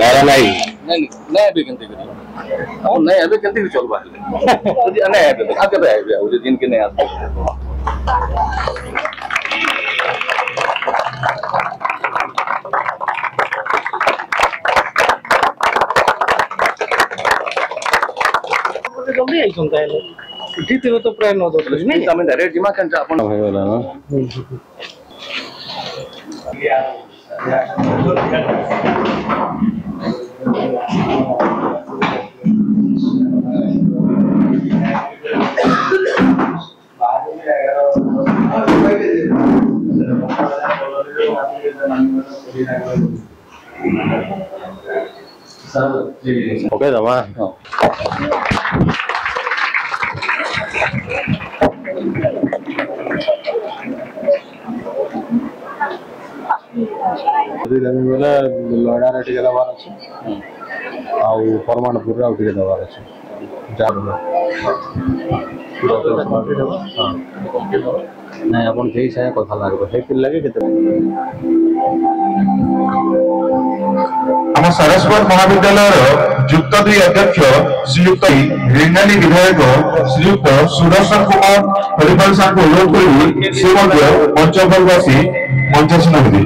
ନାରା ନାଇଁ ନାଇଁ ଏବେ କେମିତି କରିବ ଆଉ ନାଇଁ ଏବେ କେମିତି ଚଲବା ହେଲେ ଯଦି ନାଇଁ ଏବେ ଆଉ କେବେ ଆଇବେ ଆଉ ଯଦି ଦିନ ନାଇଁ ଆସ जल्दी आई सुनता है जीते तो प्राय 9-10 नहीं ଆମେ ଡାଇରେକ୍ଟ ଜିମା କେନ୍ ଆପଣ ହେଇଗଲା ନା ओके दमा बेला लड़ारे टिके दबार अच्छे आउ परमाणुपुर आउ टिके दबार अच्छे नहीं अपन कई साया कथा लागबो हे पिल लागे केते ଆମ ସରସ୍ୱତ ମହାବିଦ୍ୟାଳୟର ଯୁକ୍ତ 2 ଅଧ୍ୟକ୍ଷ ଶ୍ରୀଯୁକ୍ତ ରେଙ୍ଗାଲି ବିଧାୟକ ଶ୍ରୀଯୁକ୍ତ ସୁଦର୍ଶନ କୁମାର ହରିପାଲ ସାଙ୍କୁ ଅନୁରୋଧ କରି ସେ ମଧ୍ୟ ମଞ୍ଚ ଉପରକୁ ଆସି ମଞ୍ଚାସୀନ ହେବେ।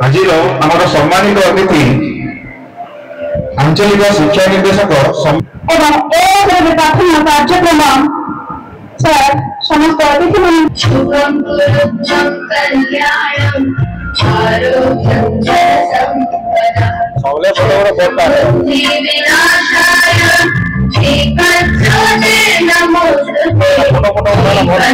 ଆଜିର ଆମର ସମ୍ମାନିତ ଅତିଥି ଆଞ୍ଚଳିକ ଶିକ୍ଷା ନିର୍ଦ୍ଦେଶକ ଏବଂ ଏ ପ୍ରାର୍ଥନା କାର୍ଯ୍ୟକ୍ରମ ସାର୍ ସମସ୍ତ ଅତିଥିମାନେ सबले बड़ बड़ फोटा है फोटो फोटो वाला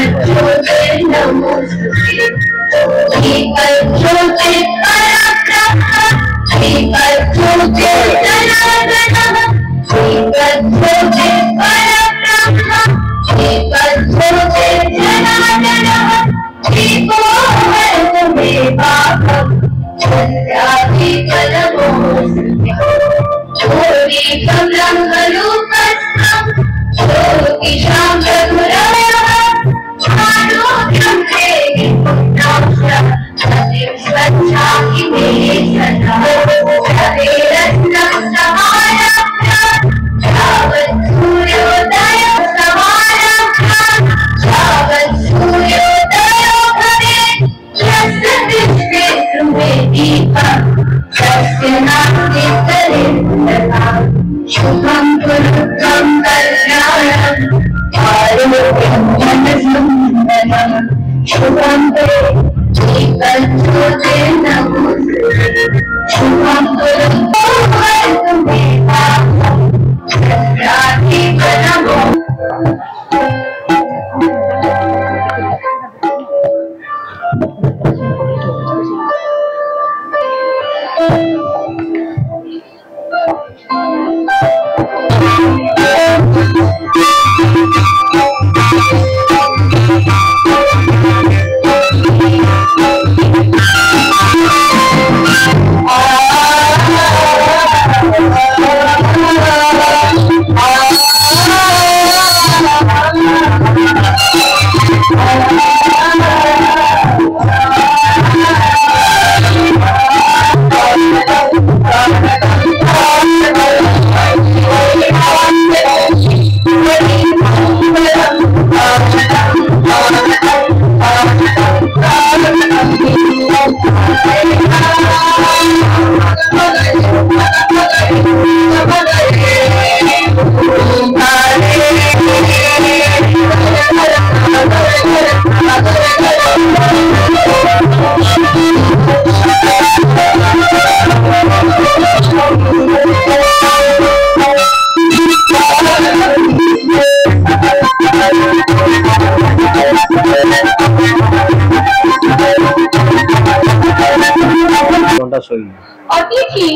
अतिथि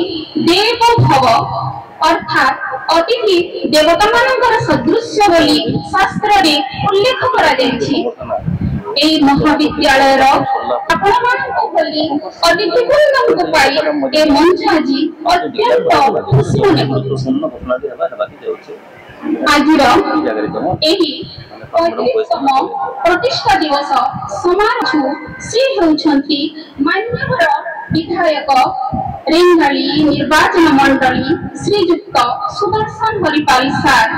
देवो भव अर्थात अतिथि देवता मानकर सदृश्य बोली शास्त्र रे उल्लेख करा जायछि। এই মহাবিদ্যালয়ের আপনাମାନଙ୍କୁ ভଳି অতিথি বৃন্দଙ୍କୁ পাই ଏ ମଞ୍ଚ ଆଜି ଅତ୍ୟନ୍ତ ଖୁସି ମନେ କରୁଛି। ଆଜିର ଏହି 35ତମ ପ୍ରତିଷ୍ଠା ଦିବସ ସମାରୋହ ସେ ହେଉଛନ୍ତି ମାନ୍ୟବର ବିଧାୟକ ରେଙ୍ଗାଲି ନିର୍ବାଚନ ମଣ୍ଡଳୀ ଶ୍ରୀଯୁକ୍ତ ସୁଦର୍ଶନ ହରିପାଲ ସାର୍।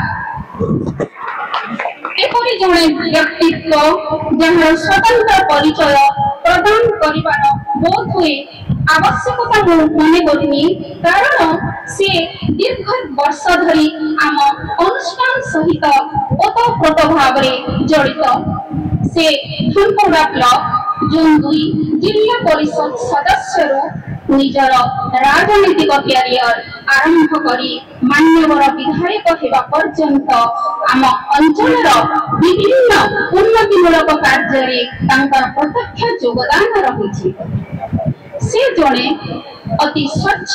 एपरी जड़े व्यक्तित्व जहाँ स्वतंत्र परिचय प्रदान कर बोध हुए आवश्यकता मन करनी कारण से दीर्घ वर्ष धरी आम अनुष्ठान सहित ओतप्रोत भाव जड़ित से धनपड़ा ब्लॉक जून 2 जिला परिषद सदस्य निजर राजनीतिक कैरियर आरंभ करी मान्यवर विधायक हेबा पर्यंत आम अंचलर विभिन्न उन्नतिमूलक कार्य प्रत्यक्ष योगदान रही। से जड़े अति स्वच्छ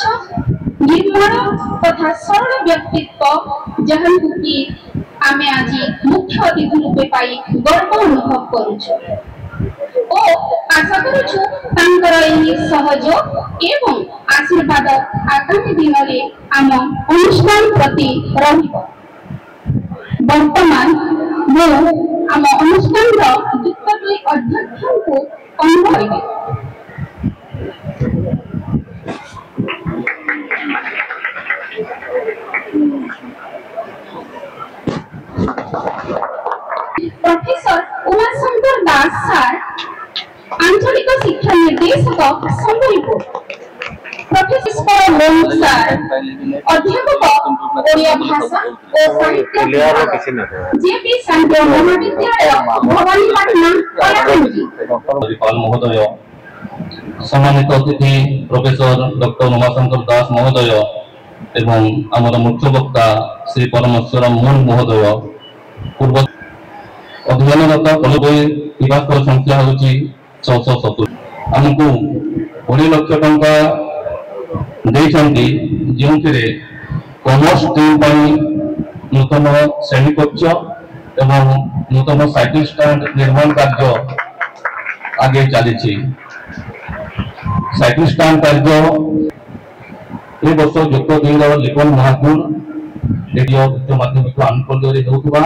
निर्मल तथा सरल व्यक्तित्व जहां कि आमे आज मुख्य अतिथि रूपे पाई गर्व अनुभव करूछु ओ आशा करूछु तांकर एही सहयोग एवं आशीर्वाद आगामी दिन में आम अनुष्ठान प्रति रहिबो। वर्तमान मु आम अनुष्ठान युक्त अध्यक्ष को अनुरोध प्रोफेसर उमाशंकर दास सार आंचलिक शिक्षा निर्देशक संबलपुर, प्रोफेसर मोहन सार अध्यापक ओडिया भाषा और साहित्य जेपी संजय महाविद्यालय भवानीपाटना कलाकंजी। हरिपाल महोदय, सम्मानित अतिथि प्रोफेसर डॉक्टर उमाशंकर दास महोदय एवं आमर मुख्य वक्ता श्री परमेश्वर मोहन महोदय, पूर्व अध्ययनरत कलेज संख्या हूँ 670। आमको 20 लाख टंका देइछंती जो कॉमर्स स्ट्रीम नूतन श्रेणी कक्ष एवं नूतन साइकिल स्टैंड निर्माण कार्य आगे चली। साइकिल स्टैंड कार्य ए वर्ष युक्त 2 लिखन महाकुल उच्च माध्यमिक आनुकूल्य होता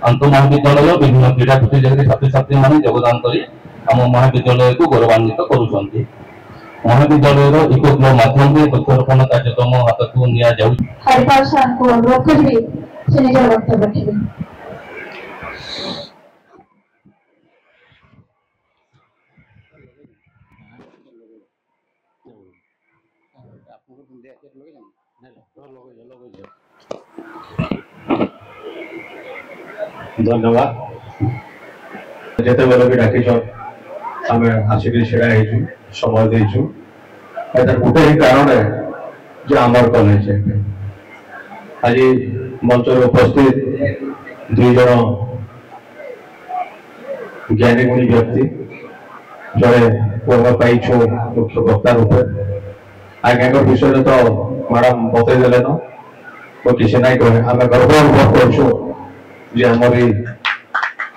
अंत महाविद्यालय विभिन्न क्रीड़ा प्रतियोगिता छात्र छात्री मान योगदान कर आम महाविद्यालय को गौरवान्वित करुछंती। महाविद्यालय इको क्लब माध्यम से वृक्षरोपण कार्यक्रम हाथ को निया जाउ। हरिपाल सार को अनुरोध करिवे से निजर वक्तव्य रखिबे। धन्यवाद। जेते बेले भी डाकिछ आमे आसिक छेड़ा हेछु समय देछु एटा गोटे ही कारण है जे आमर कॉलेज है आज मंच रे उपस्थित 2 जन ज्ञानी गुणी व्यक्ति जड़े पूर्व पाइछु मुख्य वक्ता रूपे आज्ञा विषय तो मैडम बतईदे न वो किसी ना कहे आम गर्व अनुभव करूँ जे हमारी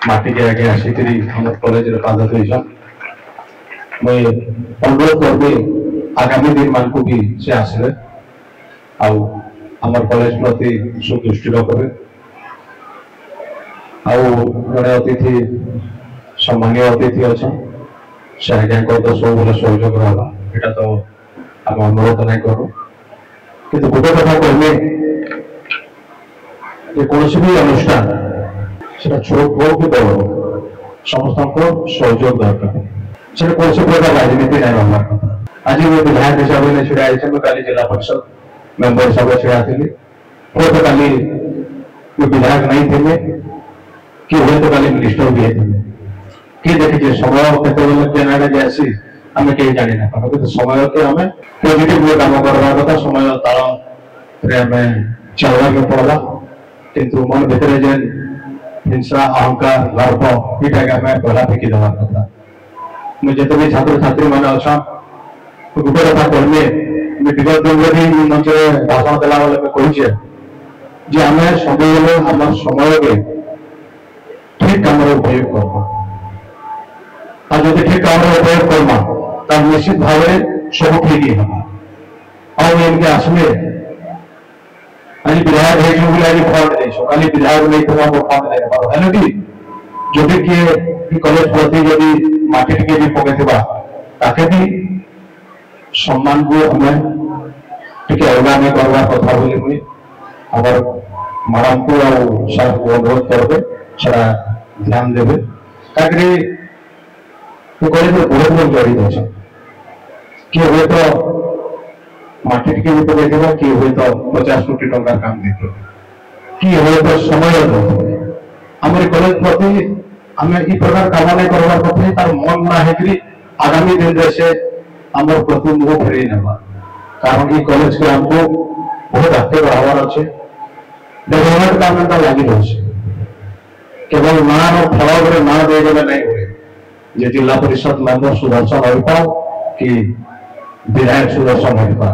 माटी के आगे आसिक हम कॉलेज पाद धोईछन। मुझे अनुरोध करबी आगामी दिन मान को भी से आसले आमर कॉलेज प्रति सुदृष्टि रखे जड़े अतिथि सम्मानीय अतिथि अच्छा से आज्ञा तो सब भले सहयोग रहा यहाँ तो आम अनुरोध नहीं करूँ कि गोटे कथा कहले कौन भी अनुष्ठान से छोट हो कि बड़ समस्त सहयोग दरकार से कौन प्रकार राजनीति नहीं रहा कथा। आज मैं विधायक हिसाब से छिड़ा कल जिला परिषद मेंबर हिसाब से छिड़ा थी हूँ तो कल विधायक नहीं थे कि हूँ तो कल मिनिस्टर भी किए देखिए समय केतने जासी आम कहीं जानी ना कि समय के आम पॉजिटिव काम करवा कथा समय ताल चलवा के पड़ा किंतु मन भितर जेन हिंसा अहंकार गर्व यहाँ पहला फेंकी देवा कथा। मुझे जिते भी छात्र छात्री मैंने अच्छा गोटे कथा कहले विगत दिन मंच भाषण देला बेले कहे जे आम सब आम समय के ठीक काम उपयोग करवा और जब ठीक काम उपयोग करवा तब निश्चित भाव सब ठीक होगा और इनके आसले आज विधायक है आज फंड नहीं कल विधायक नहीं फंड नहीं पार है कि जदि किए कॉलेज प्रति जदि माटी टिके भी पकईवा ताके भी सम्मान को हमें टिके अवगामी करवा कथा बोली मुझे आमर मैडम को और सर को अनुरोध करबे सेटा ध्यान देवे ताकि कॉलेज में बहुत लोग जड़ित अच्छे किए हुए तो माटी टिके भी पकईवा किए हुए तो 50 कोटी टंका काम देते किए हुए तो समय आम कॉलेज प्रति आम इ प्रकार काम नहीं करवा प्रति तार मन ना है आगामी दिन से आम प्रति मुह फेर ना कारण ये कॉलेज के हमको बहुत आगे बढ़ावार अच्छे डेवलपमेंट काम एंता लगी रही केवल ना फल ना देगले नहीं हुए जे जिला परिषद मेंबर सुदर्शन होता कि विधायक सुदर्शन होता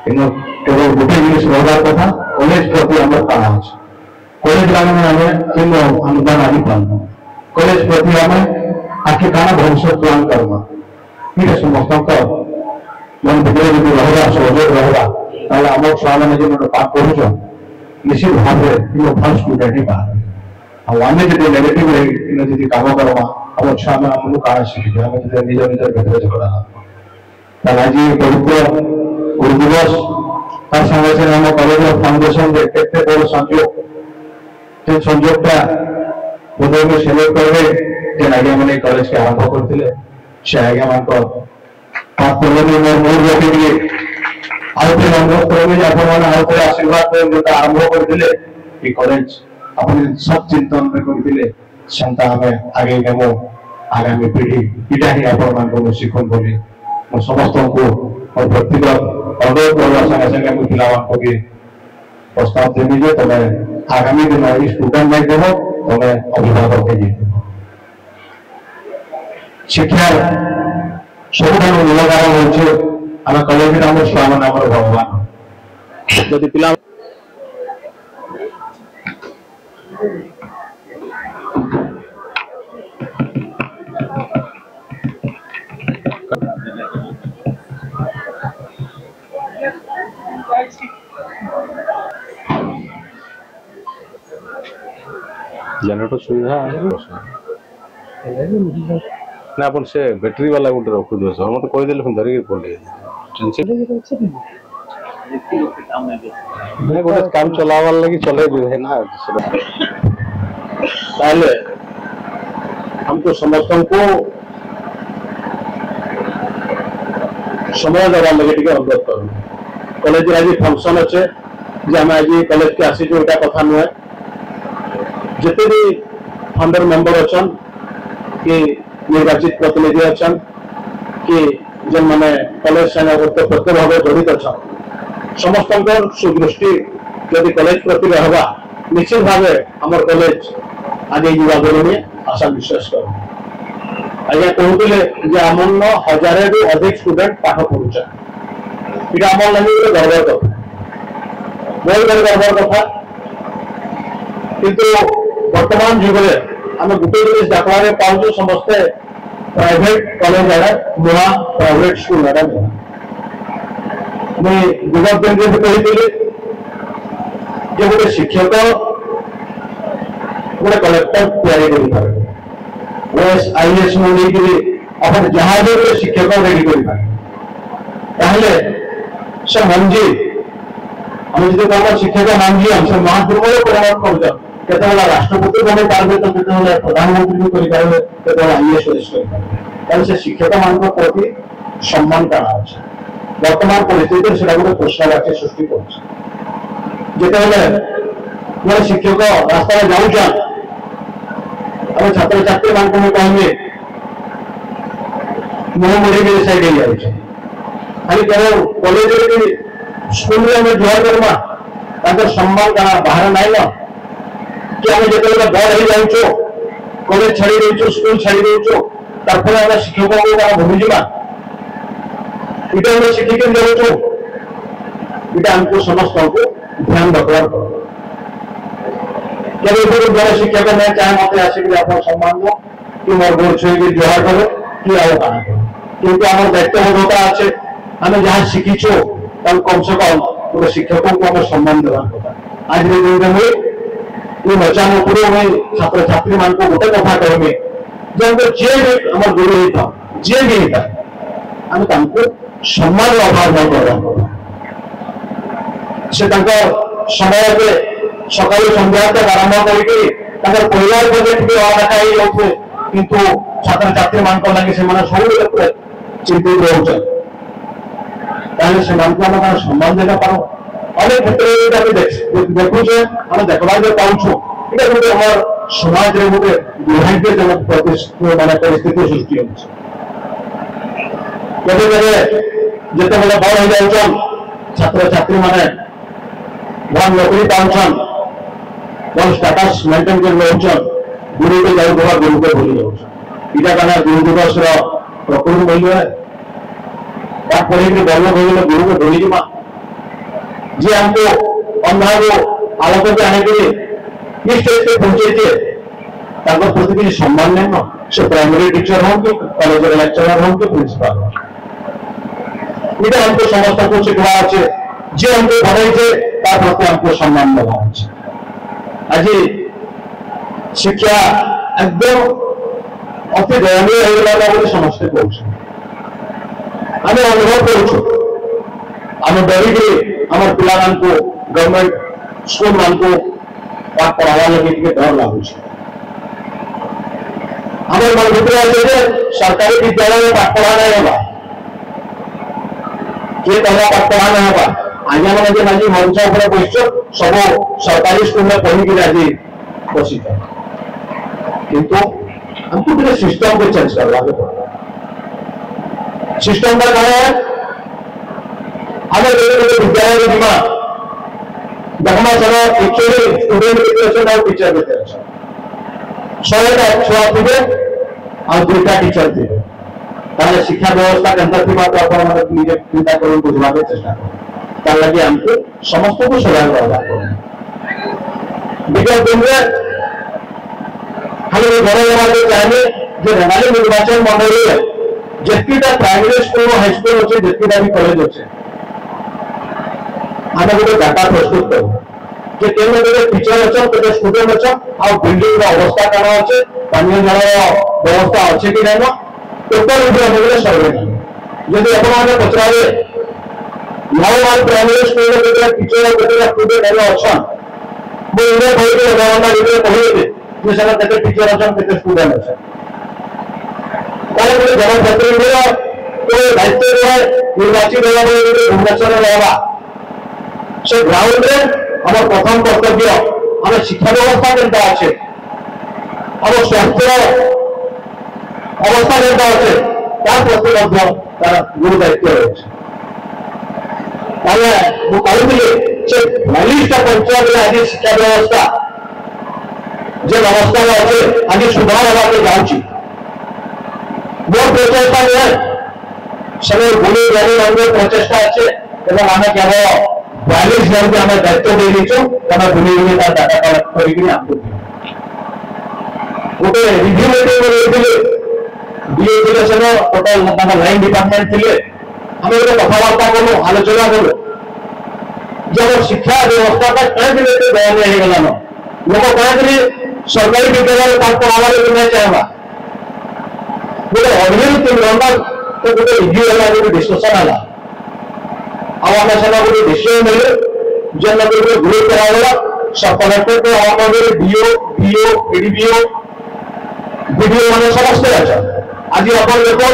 इन केवल गोटे जिन रहा कथा कॉलेज प्रति आम काण अच्छे कॉलेज आम अनुदान आदि पान कॉलेज प्रति आम आखिर काण भविष्य प्लान करवा ये समस्त मन भर जो रहा सहयोग रहा आम छुआ मैंने जो पाठ पढ़ुच निश्चित भाव में भल स्टूडेंट ही बाहर आम जो नेगेटिव जी कम करवा आम छुआ मैंने आमको काण शिखी आम जो निज निज भेद झगड़ा आज पवित्र गुरु दिवस तार संगे संगे आम कॉलेज फाउंडेशन केते बड़ संयोग से संयोगटा बोधे में सेलेक्ट करेंगे आज्ञा मैंने कॉलेज के आरंभ करते से आज्ञा मान मूल रखी आउे अनुरोध करेंगे आप आशीर्वाद जो आरंभ करते कॉलेज अपने सब चिंतन में करते सेमता आम आगे नेमु आगामी पीढ़ी इटा ही आप शिखन बोली समस्त को व्यक्तिगत अनुरोध करवा संगे संगे मुझे पिला भी प्रस्ताव देवी जे तुम आगामी दिन स्टूडेंट नहीं देव तुम अभिभावक शिक्षा सब मूल कारण हो आम कॉलेज आम छुआ मैंने भगवान जदि पिला जनरेटर सुविधा ना अपन से बैटरी वाला गोटे रखु दिवस मत कहीदेले हम धरिक पड़े गोटे काम चलावार लगी चले भी ना ताले हमको समस्त को समय देवार लगे टे अनुरोध करूँ कॉलेज आज फंक्शन अच्छे आम आज कॉलेज के आसी कथा नुहे जिते भी फाउंडर मेंबर अच्छा कि निर्वाचित प्रतिनिधि अच्छा कि जो मैंने कॉलेज संगे प्रत्यक्ष भाव जड़ित अच्छा समस्त सुदृष्टि यदि कॉलेज प्रति रहा निश्चित भाव आम कॉलेज आगे युवा बोली आशा विश्वास कर आज्ञा कहते आम 1000 रु अधिक स्टूडेंट पाठ पढ़ुचा ये आम लगे गर्वर कथा बहुत गर्वर कथा किंतु वर्तमान जुग में आम गोटे जिन देखने पाऊँ समस्ते प्राइवेट कॉलेज आड़े नुआ प्राइवेट स्कूल आड़े नुआ मुझे विगत दिन कही गोटे शिक्षक गोटे कलेक्टर OS IAS अपन जहाज शिक्षक रेडी कर से मंजी आम जो कह शिक्षक मंजी हम से महादुर्बल परिणाम कर राष्ट्रपति बने पारे तो प्रधानमंत्री भी करें IAS कर शिक्षक मान प्रति सम्मान करा अच्छे वर्तमान परिस्थिति से गोटे प्रश्नवाची सृष्टि कर शिक्षक रास्ता जाऊँ आम छात्र छात्री मान कहे मुह मोड़ी साइड जाऊँ खाली केवल कॉलेज स्कूल में जुआ करवा सम्मान करा बाहर नाई ना कि आम जो बड़ हो जाऊँ कॉलेज छाड़ी दौ स्कूल छाड़ी दौ तार शिक्षक को भूली जा इटा शिखिक जाऊँ এটা हमको समस्त को ध्यान रखवार केवल जड़े शिक्षक मैं चाहे मत आसिक आप सम्मान दो कि मोर गोड़ छुई जोहार करो कि आओ काना करो किंतु आम दायित्वबोधता आछे आम जहाँ शिखीछो कम से कम गोटे शिक्षकों को आम सम्मान देवार कथा आज दिन में मचान उपरे मुझे छात्र छात्री मान को गोटे कथा कहमी जे जी भी आम गुरु होता जी भी होता आम सम्मान अभाव न करवा से समय सकाल संध्या तक आरंभ कर परिवार देखा किंतु छात्र छात्री मान लगे सब चिंतित रोचे सम्मान देना पार अनेक क्षेत्र में देखुचे आम देखा पाचु ये गोटे समाज में गोटे दुर्भाग्यजनक मानने परिस्थिति सृष्टि जिते बड़ हो जाऊन छात्र छात्री मैंने भल नौकरी पाचन भल स्टाटस मेंटेन कर रोचन गुरु के जाऊा गुरु को भूली जाऊन इटा क्या गुरु दिवस प्रकृति मूल्य है पढ़े बल हो गुरु को भूली जा जी हमको अंधार आलोक के आने के लिए स्टेज पे पहुंचे प्रति किसी सम्मान नहीं ना से प्राइमरी टीचर हो कि कॉलेज लेक्चरर हो कि प्रिंसिपाल हो ये हमको समस्त को शिखवा अच्छे जे हमको बढ़ाई प्रति हमको सम्मान देवा आज शिक्षा एकदम अति दयनीय हो समस्ते कह अनुभव करें डरिक आम पिला गवर्नमेंट स्कूल मान को पाठ पढ़ावा लगे डर लगुच आम मन भर अच्छे सरकारी विद्यालय में पाठ पढ़ा नहीं होगा किए कहला पाठ पढ़ा नहीं होगा आज्ञा मैंने आज मंच उपर बस सब सरकारी स्कूल में पढ़ी आज बसी किंतु हमको गोटे सिस्टम को चेंज करवा पड़ा सिस्टम का क्या है आम विद्यालय जीवा देखमा चलो एक्चुअली स्टूडेंट के टीचर के 100टा छुआ थे और 2टा टीचर थे ताले शिक्षा व्यवस्था केंद्र थी तो आप निजे चिंता कर बुझवा चेष्टा कर लगे हमको समस्त को सजाग रहा विगत दिन में हम घर चाहिए जो रेणाली निर्वाचन मंडल जितकीटा प्राइमरी स्कूल हाई स्कूल अच्छे जितकीटा भी कॉलेज अच्छे आम गोटे डाटा प्रस्तुत करूँ कि टीचर अच्छा के स्टूडेंट अच्छा आ बिल्डिंग अवस्था कौन अच्छे पानी जल व्यवस्था अच्छे कि नहीं टोटल सर्वे जदि आप पचारे नवमान प्राइमरी स्कूल टीचर स्टूडेंट अच्छा मुझे कही अधघंटा भितर कहते टीचर अच्छा के स्टूडेंट अच्छा जनप्रतिनिधि दायित्व निर्वाचित भुवनेश्वर रहा से ग्राउंड में आम प्रथम कर्तव्य आम शिक्षा व्यवस्था केंता अच्छे आम स्वास्थ्य अवस्था केंता अच्छे प्रति तार गुरु दायित्व रही कहली बयालीस पंचायत आज शिक्षा व्यवस्था जो अवस्था अच्छे आज सुधार होगा जाऊँगी मोर प्रचेषा नुहे सब गुणी ज्ञानी प्रचेषा अच्छे आम केवल 42 जन आम दायित्व दे दीचु बुले डाटा कलेक्ट कर गोटे review meeting total line department थे आम गोटे कथबार्ता कलु आलोचना कलु जो शिक्षा व्यवस्था कहीं दयनीय होगलान लोक कहीं सरकारी विद्यालय पाठ पढ़ा नहीं चाहवा गोटे ऑर्डिनरी 3 घंटा तो गोटे रिव्यू है गोटे डिस्कसन है आम गोटे डिसीजन मिले जेन ग्रुप कराला सब कलेक्टर को आम डीओ बीओ एडीबीओ बीडीओ मैंने समस्ते अच्छा आज आप देखो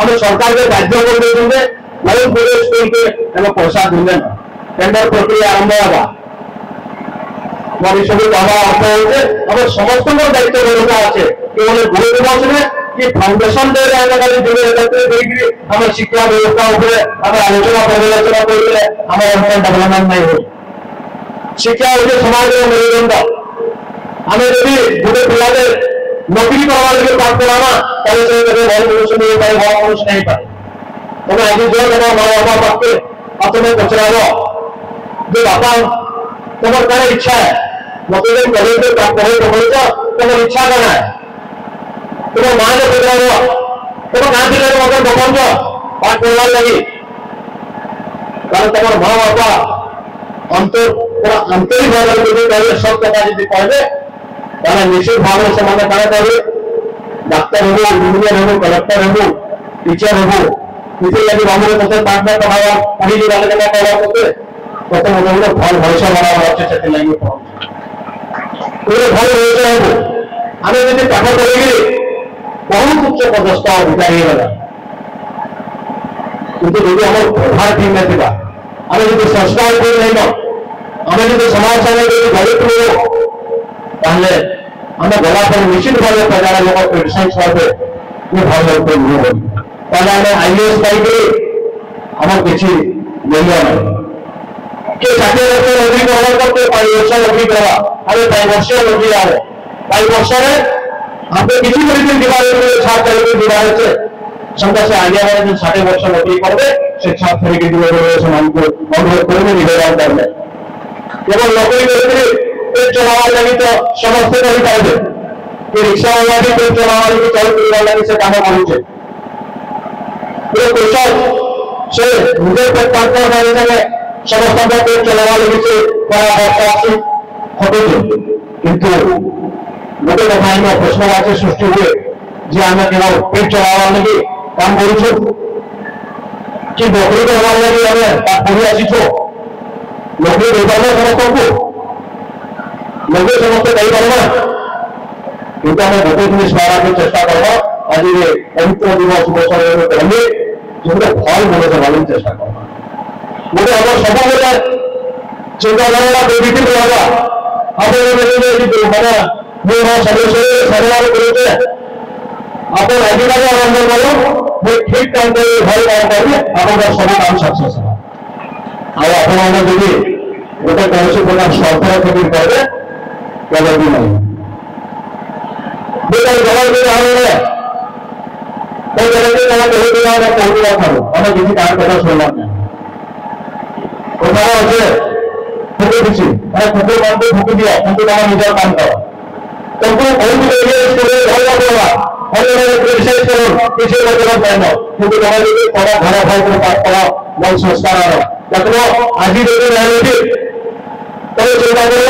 आम सरकार के बाध्य कर पूरे स्कूल के पैसा देने टेंडर प्रक्रिया आरंभ होगा सब कहवा अर्थ हो समस्त दायित्व व्यवस्था अच्छे केवल गुरु दिवस में कि फाउंडेशन डे आम शिक्षा व्यवस्था आम आलोचना पर्यालोचना करें आम डेवलपमेंट नहीं हो शिक्षा हूँ समाज में मेरुदंड आम यदि गोटे पिलाटे नौकरी करवा लगे पाठ पढ़ावा भल मनुष्य नहीं पाए भल मनुष्य नहीं पाए तुम आज जो तुम माँ बापा पाखे तुम पचराब जे बापा तुम क्या इच्छा है मत कॉलेज पढ़ तुम इच्छा क्या है तुम माँ ने पचार तुम गाँ जिले मत पकाउछ पाठ पढ़ार लगी कारण तुम माँ बापा आंतरिक भाव कहे सब कथा जी कहले निश्चित भाव से क्या कहे डाक्तर हूँ इंजीनियर हूँ कलेक्टर हूँ टीचर हूँ इसी लगी बाबू मत पाठ में पढ़ावा पढ़ी गले कहवा मत प्रथम मत भल भविष्य बनावा अच्छे से लगे भल भविष्य हम आम जी पाठ पढ़ी बहुत उच्च पदस्थ अधिकारी होगा किंतु यदि आम व्यवहार ठीक ना आम जो संस्कार ठीक नहीं आम जो समाज सेवा गरीब ताहले आम गला निश्चित भाव प्रजा लोग क्रिटिसाइज करते ये भल लोग नुह आम आईएएस पाई आम किसी मूल्य ना किए 60 वर्ष नौकरी ग्रहण करते 5 वर्ष नौकरी करवा अरे 5 वर्ष नौकरी आए 5 वर्ष आपको किसी तरीके दिवाली छात्र दिवाली से क्षमता से आगे वाले जो 60 वर्ष नौकरी करते से छात्र के दिवाली को अनुरोध करेंगे निवेदन करने केवल नौकरी करके पेट चलावा लगी तो समस्त नहीं पाए कि रिक्शा वाला भी पेट चलावा लगी चालू करने लगी से काम करूँ कुशल से मुझे पेट पात्र समस्त पेट चलावा लगी से किंतु गोटे कथा प्रश्नवाची सृष्टि हुए जे आम केवल पेट चलावा लगी काम करूँ कि नौकरी करवा लगी आम पढ़ी आसीचु नौकरी दे पार समस्त को नौकरी समस्त कही पार्बा किंतु आम गोटे जिन पारा चेष्टा करवा आज पवित्र दिवस शुभ कहले जो भल मन देवा चेष्टा करवा गोटे आम सब गोटे चिंताधारा पॉजिटिव रहा आप मैंने सदस्य सर्वान करुचे आप आजिकाली आरंभ करूँ ठीक काम कर भल काम करेंगे आप सब काम सक्सेस आप गोटे कौन प्रकार स्वार्थ रखी करेंगे केवल भी नहीं आम किसी काम कथा शुणा कथा अच्छे किसी कुकुर मान फुकी दिया किंतु तुम निजर काम कर तुमको क्रिटिसाइज करो किसी पाएन किंतु तुम घर भाई पाठ पढ़ा भल संस्कार देखो आज तुम चिंता कर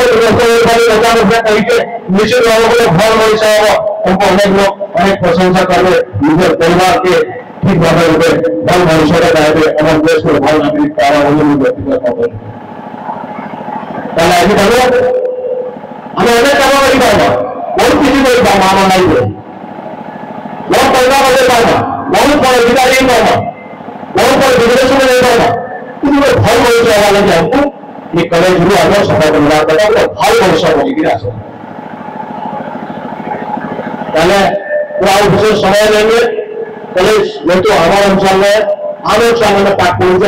निश्चित भाव भल मनुष्य हम तुमको अनेक लोग अनेक प्रशंसा करेंगे निजर परिवार के ठीक भाव भल मनुष्य चाहे अमर देश को भल नागरिक पारा व्यक्तिगत आज आम अनेक काम कर बहुत किसी आम नहीं बहुत पैसा बजे पाना बहुत बड़े अधिकारी पाना बहुत बड़े बिजनेस में नहीं पाना कि भल मनुष्य हवा लगे हमको ये कॉलेज रू आगे सफल बना गोटे भल मनुष्य बोलिक आस विशेष समय लेंगे कॉलेज जेहतु आम अंचल आम छुआ पाठ पढ़ुन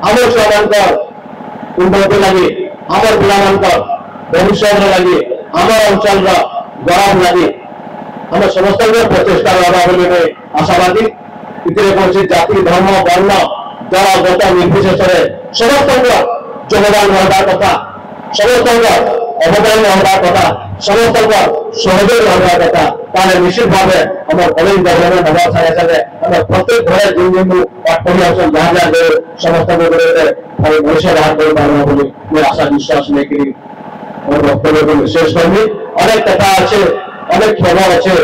आम छुआ उन्नति लगे आम पिला भविष्य लगे आम अंचल गौरव लगे आम समस्त प्रचेषा रहा आशावादी कौन जाति धर्म वर्ण दल गत निर्विशेष समस्त योगदान रहा कथा समस्त अवदान रहा कथा समस्त सहयोग रहा कथा ताले निश्चित भाव आम कॉलेज डेवलपमेंट हवा सागे सागे आम प्रत्येक घरे जिन जिन पाठ पढ़ी आसन जहाँ जहाँ गए समस्त भविष्य बाहर कर पार्बा बोली मैं आशा विश्वास लेकिन और वक्तव्य को विशेष करी अनेक कथा अच्छे अनेक खबर अच्छे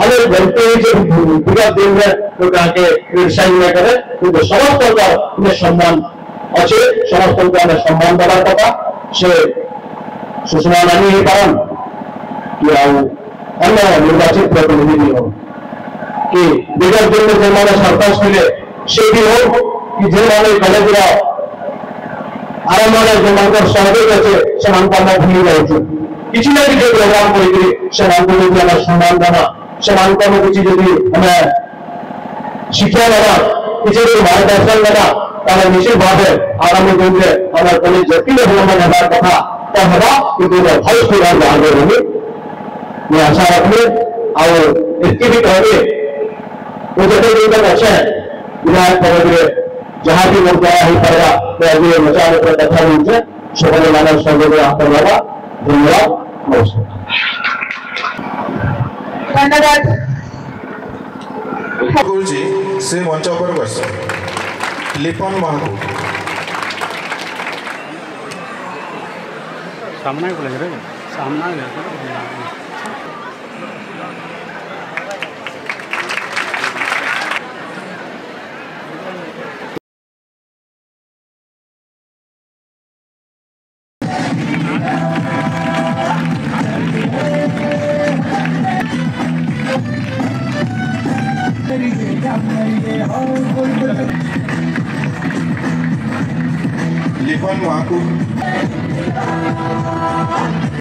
अनेक व्यक्ति विगत दिन में क्रिटिसाइज नहीं करे क्योंकि समस्त सम्मान अच्छे समस्त को सम्मान देवार कथा से सुषमा नानी हो पारन कि अन्य निर्वाचित प्रतिनिधि हो कि विगत दिन में जो सरपंच मिले से भी हो कि जो कॉलेज आरंभ जो सहयोग अच्छे से भूली जाऊँ किसी ना किसी प्रोग्राम कर सम्मान देना से किसी हमें शिक्षा देना किसी मार्गदर्शन देना ताले निश्चित भाव आगामी दिन में आम कॉलेज जति डेवलपमेंट हमार कथा तो हवा किंतु भल सुधार बाहर होगी मैं आशा रखी आगे भी कहते वो जिते दिन तक अच्छे विधायक पद जहाँ भी लोग द्वारा हो पाएगा तो अभी मचाने पर कथा मिलते সকলে নানার সঙ্গে আপনার বাবা ধন্যবাদ নমস্কার ধন্যবাদ गुरुजी से मंच पर बस लिपन महबूब सामना ही बोलेंगे रे सामना ही लिपन महबूब